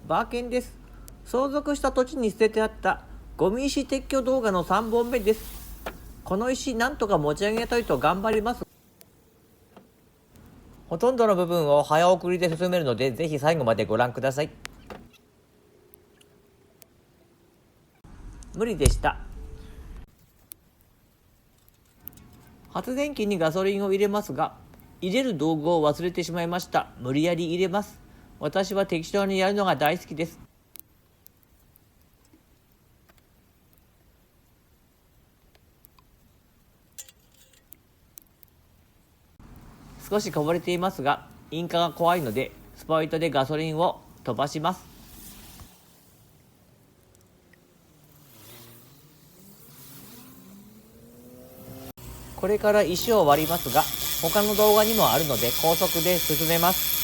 バーケンです。相続した土地に捨ててあったゴミ石撤去動画の3本目です。この石なんとか持ち上げたいと頑張ります。ほとんどの部分を早送りで進めるので、ぜひ最後までご覧ください。無理でした。発電機にガソリンを入れますが、入れる道具を忘れてしまいました。無理やり入れます。私は適当にやるのが大好きです。少しこぼれていますが、引火が怖いのでスポイトでガソリンを飛ばします。これから石を割りますが、他の動画にもあるので高速で進めます。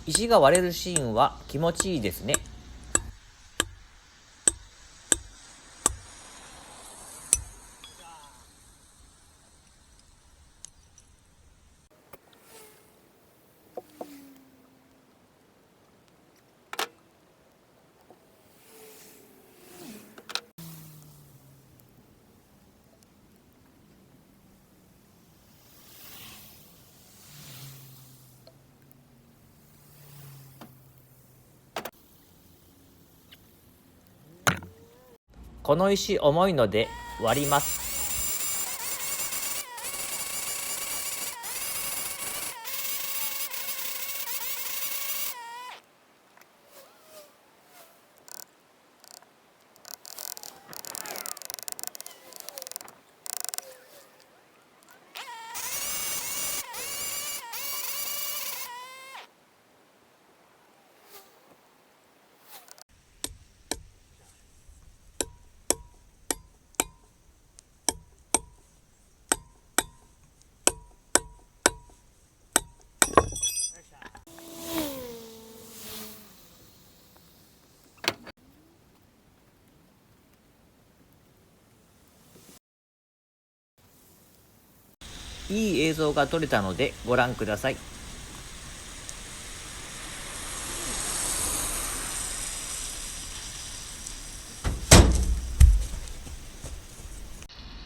石が割れるシーンは気持ちいいですね。この石重いので割ります。いい映像が撮れたのでご覧ください。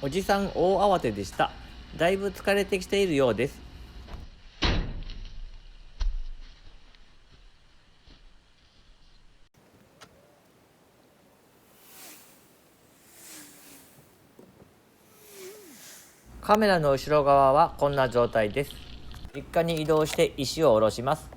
おじさん大慌てでした。だいぶ疲れてきているようです。カメラの後ろ側はこんな状態です。実家に移動して石を下ろします。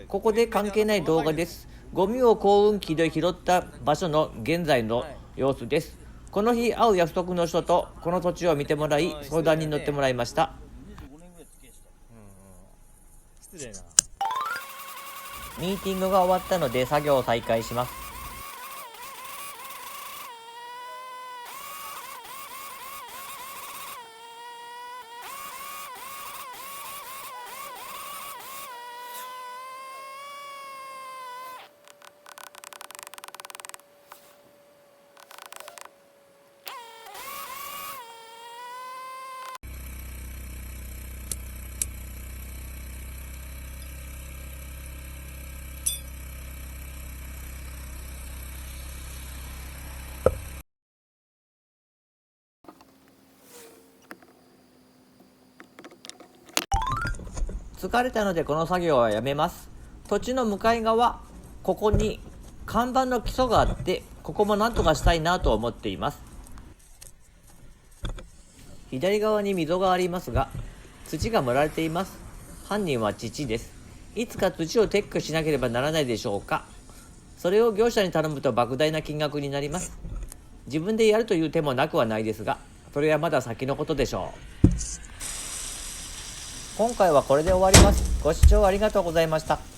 ここで関係ない動画です。ゴミを耕運機で拾った場所の現在の様子です。この日会う約束の人とこの土地を見てもらい、相談に乗ってもらいました。失礼な。ミーティングが終わったので作業を再開します。疲れたのでこの作業はやめます。土地の向かい側、ここに看板の基礎があって、ここも何とかしたいなと思っています。左側に溝がありますが、土が盛られています。犯人は父です。いつか土を撤去しなければならないでしょうか。それを業者に頼むと莫大な金額になります。自分でやるという手もなくはないですが、それはまだ先のことでしょう。今回はこれで終わります。ご視聴ありがとうございました。